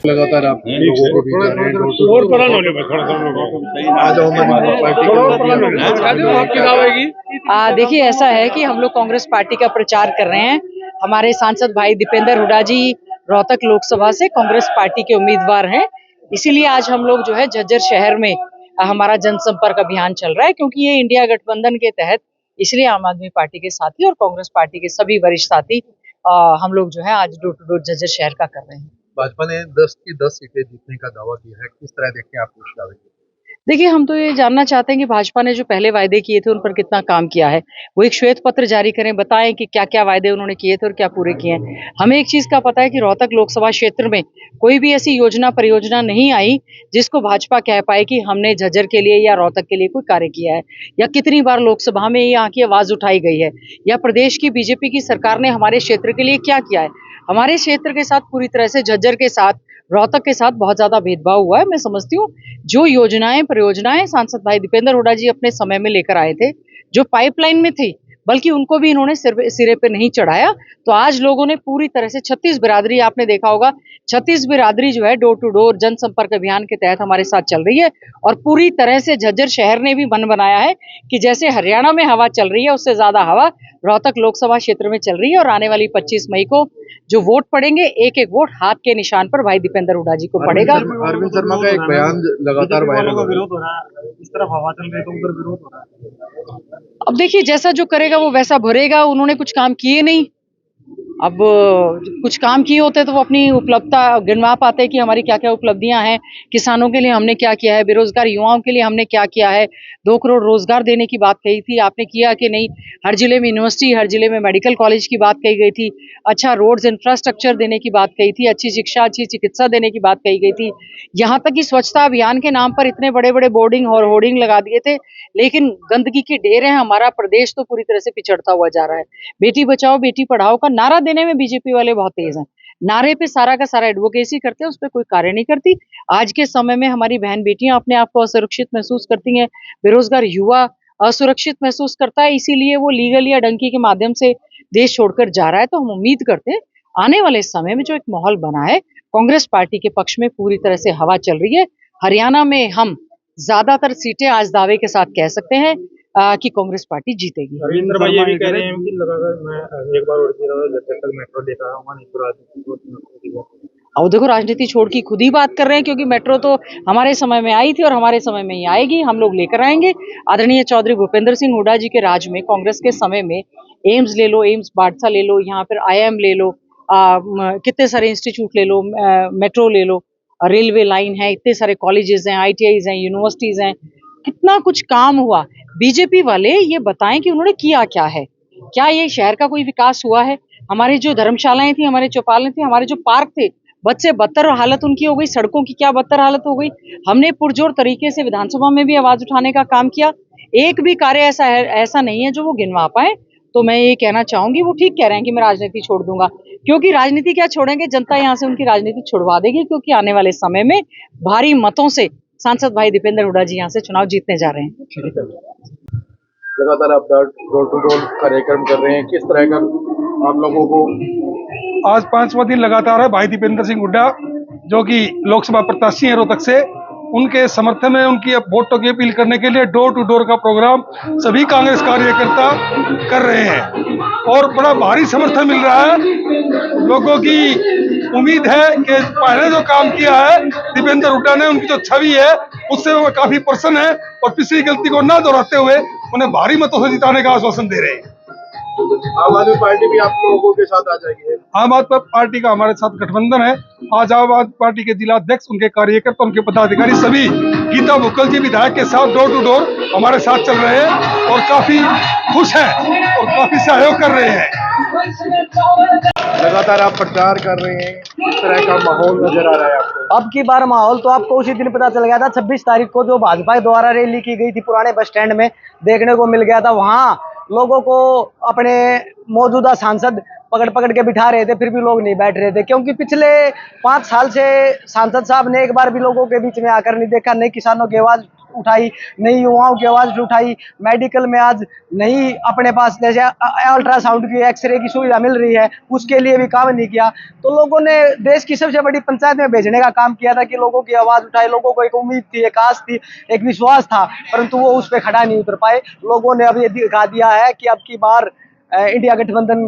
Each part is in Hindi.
लगातार आप लोगों को भी जा रहे हैं और पढ़ा देखिए, ऐसा है कि हम लोग कांग्रेस पार्टी का प्रचार कर रहे हैं। हमारे सांसद भाई दीपेंद्र हुड्डा जी रोहतक लोकसभा से कांग्रेस पार्टी के उम्मीदवार हैं। इसीलिए आज हम लोग जो है झज्जर शहर में हमारा जनसंपर्क अभियान चल रहा है, क्योंकि ये इंडिया गठबंधन के तहत, इसलिए आम आदमी पार्टी के साथी और कांग्रेस पार्टी के सभी वरिष्ठ साथी हम लोग जो है आज डोर टू डोर झज्जर शहर का कर रहे हैं। भाजपा ने 10 की 10 सीटें जीतने का दावा किया है, किस तरह देखते हैं आप उस दावे को? देखिए, हम तो ये जानना चाहते हैं कि भाजपा ने जो पहले वायदे किए थे उन पर कितना काम किया है। वो एक श्वेत पत्र जारी करें, बताएं कि क्या क्या वायदे उन्होंने किए थे और क्या पूरे किए हैं। हमें एक चीज का पता है कि रोहतक लोकसभा क्षेत्र में कोई भी ऐसी योजना परियोजना नहीं आई जिसको भाजपा कह पाए कि हमने झज्जर के लिए या रोहतक के लिए कोई कार्य किया है, या कितनी बार लोकसभा में यहाँ की आवाज उठाई गई है, या प्रदेश की बीजेपी की सरकार ने हमारे क्षेत्र के लिए क्या किया है। हमारे क्षेत्र के साथ पूरी तरह से झज्जर के साथ, रोहतक के साथ बहुत ज्यादा भेदभाव हुआ है। मैं समझती हूँ जो योजनाएं परियोजनाएं सांसद भाई दीपेंद्र हुड्डा जी अपने समय में लेकर आए थे, जो पाइपलाइन में थी, बल्कि उनको भी इन्होंने सिरे पे नहीं चढ़ाया। तो आज लोगों ने पूरी तरह से 36 बिरादरी, आपने देखा होगा 36 बिरादरी जो है डोर टू डोर जनसंपर्क अभियान के तहत हमारे साथ चल रही है। और पूरी तरह से झज्जर शहर ने भी मन बनाया है कि जैसे हरियाणा में हवा चल रही है उससे ज्यादा हवा रोहतक लोकसभा क्षेत्र में चल रही है। और आने वाली 25 मई को जो वोट पड़ेंगे, एक एक वोट हाथ के निशान पर भाई दीपेंद्र हुड्डा जी को पड़ेगा। अरविंद शर्मा का एक बयान लगातार वायरल हो रहा है, इस तरफ हवा चल रही है तो उधर विरोध हो रहा है। अब देखिए, जैसा जो करेगा वो वैसा भरेगा। उन्होंने कुछ काम किए नहीं। अब कुछ काम किए होते तो वो अपनी उपलब्धता गिनवा पाते कि हमारी क्या क्या उपलब्धियां हैं, किसानों के लिए हमने क्या किया है, बेरोजगार युवाओं के लिए हमने क्या किया है। 2 करोड़ रोजगार देने की बात कही थी, आपने किया कि नहीं। हर जिले में यूनिवर्सिटी, हर जिले में मेडिकल कॉलेज की बात कही गई थी। अच्छा रोड्स इंफ्रास्ट्रक्चर देने की बात कही थी, अच्छी शिक्षा, अच्छी चिकित्सा देने की बात कही गई थी। यहाँ तक कि स्वच्छता अभियान के नाम पर इतने बड़े बड़े बोर्डिंग और होर्डिंग लगा दिए थे, लेकिन गंदगी की ढेर है। हमारा प्रदेश तो पूरी तरह से पिछड़ता हुआ जा रहा है। बेटी बचाओ बेटी पढ़ाओ का नारा देने में बीजेपी वाले बहुत तेज हैं। नारे पे सारा का सारा एडवोकेसी करते हैं, उस पर कोई कार्य नहीं करती। आज के समय में हमारी बहन बेटियां अपने आप को असुरक्षित महसूस करती हैं, बेरोजगार युवा असुरक्षित महसूस करता है, इसीलिए वो लीगल या डंकी के माध्यम से देश छोड़कर जा रहा है। तो हम उम्मीद करते हैं आने वाले समय में जो एक माहौल बना है, कांग्रेस पार्टी के पक्ष में पूरी तरह से हवा चल रही है। हरियाणा में हम ज्यादातर सीटें आज दावे के साथ कह सकते हैं कि कांग्रेस पार्टी जीतेगी। रविंद्र भाई ये भी कह रहे हैं कि लगातार मैं एक बार और जब तक मेट्रो देखा हूँ नहीं पूरा। अब देखो, राजनीति छोड़ की खुद ही बात कर रहे हैं, क्योंकि मेट्रो तो हमारे समय में आई थी और हमारे समय में ही आएगी। हम लोग लेकर आएंगे। आदरणीय चौधरी भूपेंद्र सिंह हुड्डा जी के राज में, कांग्रेस के समय में एम्स ले लो, एम्स बाड़सा ले लो, यहाँ पर IIM ले लो, कितने सारे इंस्टीट्यूट ले लो, मेट्रो ले लो, रेलवे लाइन है, इतने सारे कॉलेजेस हैं, ITIs हैं, यूनिवर्सिटीज हैं, कितना कुछ काम हुआ। बीजेपी वाले ये बताएं कि उन्होंने किया क्या है। क्या ये शहर का कोई विकास हुआ है? हमारी जो धर्मशालाएं थी, हमारे चौपालें थी, हमारे जो पार्क थे, बद से बदतर हालत उनकी हो गई। सड़कों की क्या बदतर हालत हो गई। हमने पुरजोर तरीके से विधानसभा में भी आवाज उठाने का काम किया। एक भी कार्य ऐसा नहीं है जो वो गिनवा पाए। तो मैं ये कहना चाहूंगी, वो ठीक कह रहे हैं कि मैं राजनीति छोड़ दूंगा, क्योंकि राजनीति क्या छोड़ेंगे, जनता यहाँ से उनकी राजनीति छुड़वा देगी। क्योंकि आने वाले समय में भारी मतों से सांसद भाई दीपेंद्र हुड्डा जी यहाँ से चुनाव जीतने जा रहे हैं। लगातार आप डोर टू डोर कार्यक्रम कर रहे हैं, किस तरह का आप लोगों को? आज 5वां दिन लगातार है। भाई दीपेंद्र सिंह हुड्डा जो कि लोकसभा प्रत्याशी हैं रोहतक से, उनके समर्थन में उनकी वोटों की अपील करने के लिए डोर टू डोर का प्रोग्राम सभी कांग्रेस कार्यकर्ता कर रहे हैं और बड़ा भारी समर्थन मिल रहा है। लोगों की उम्मीद है कि पहले जो काम किया है दीपेंद्र हुड्डा ने, उनकी जो छवि है उससे वो काफी प्रसन्न है और पिछली गलती को न दोहराते हुए उन्हें भारी मतों से जिताने का आश्वासन दे रहे हैं। आम आदमी पार्टी भी आप लोगों के साथ आ जाएगी? आम आदमी पार्टी का हमारे साथ गठबंधन है। आज आम आदमी पार्टी के जिला अध्यक्ष, उनके कार्यकर्ता, उनके पदाधिकारी सभी गीता मुकल जी विधायक के साथ डोर टू डोर हमारे साथ चल रहे हैं और काफी खुश हैं और काफी सहयोग कर रहे हैं। लगातार आप प्रचार कर रहे हैं, किस तरह का माहौल नजर आ रहा है आपको? अब की बार माहौल तो आपको उसी दिन पता चल गया था। 26 तारीख को जो भाजपा द्वारा रैली की गई थी पुराने बस स्टैंड में देखने को मिल गया था। वहां लोगों को अपने मौजूदा सांसद पकड़ पकड़ के बिठा रहे थे, फिर भी लोग नहीं बैठ रहे थे, क्योंकि पिछले 5 साल से सांसद साहब ने एक बार भी लोगों के बीच में आकर नहीं देखा, नहीं किसानों की आवाज उठाई, नहीं युवाओं की आवाज उठाई। मेडिकल में आज नहीं अपने पास जैसे अल्ट्रासाउंड की, एक्सरे की सुविधा मिल रही है, उसके लिए भी काम नहीं किया। तो लोगों ने देश की सबसे बड़ी पंचायत में भेजने का काम किया था कि लोगों की आवाज उठाए, लोगों को एक उम्मीद थी, एक आस थी, एक विश्वास था, परंतु वो उस पर खड़ा नहीं उतर पाए। लोगों ने अब ये दिखा दिया है कि अब की बार इंडिया गठबंधन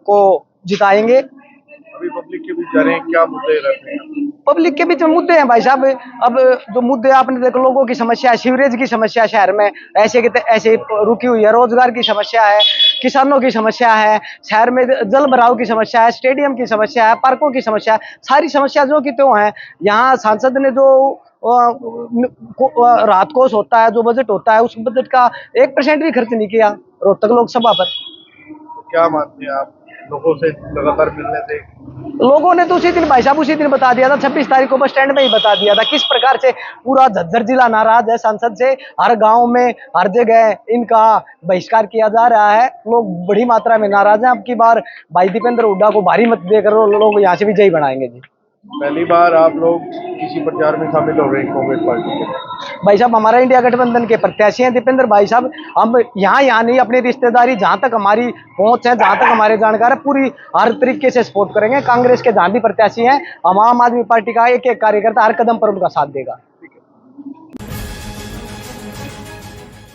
को जिताएंगे। अभी पब्लिक के बीच जा रहे हैं, क्या मुद्दे रहते हैं? पब्लिक के बीच में मुद्दे हैं भाई साहब। अब जो मुद्दे आपने देखो, लोगों की समस्या है, सीवरेज की समस्या शहर में ऐसे की ऐसे रुकी हुई है, रोजगार की समस्या है, किसानों की समस्या है, शहर में जल भराव की समस्या है, स्टेडियम की समस्या है, पार्कों की समस्या है, सारी समस्या जो की त्यों है। यहाँ सांसद ने जो राहत कोष होता है, जो बजट होता है, उस बजट का 1% भी खर्च नहीं किया रोहतक लोकसभा पर। क्या मानते हैं आप, लोगों से लगातार मिलने से? लोगों ने तो उसी दिन भाई साहब उसी दिन बता दिया था, 26 तारीख को बस स्टैंड में ही बता दिया था किस प्रकार से पूरा झज्जर जिला नाराज है सांसद से। हर गांव में हर जगह इनका बहिष्कार किया जा रहा है, लोग बड़ी मात्रा में नाराज हैं। अब की बार भाई दीपेंद्र हुड्डा को भारी मत देकर लोग यहाँ से विजयी बनाएंगे जी। पहली बार आप लोग किसी प्रचार में शामिल हो रहे हैं कांग्रेस पार्टी के? भाई साहब हमारा इंडिया गठबंधन के प्रत्याशी हैं दीपेंद्र भाई साहब। हम यहाँ नहीं, अपनी रिश्तेदारी जहाँ तक हमारी पहुंच है, जहाँ तक हमारे जानकार है, पूरी हर तरीके से सपोर्ट करेंगे। कांग्रेस के जहाँ भी प्रत्याशी हैं, हम आम आदमी पार्टी का एक एक कार्यकर्ता हर कदम पर उनका साथ देगा।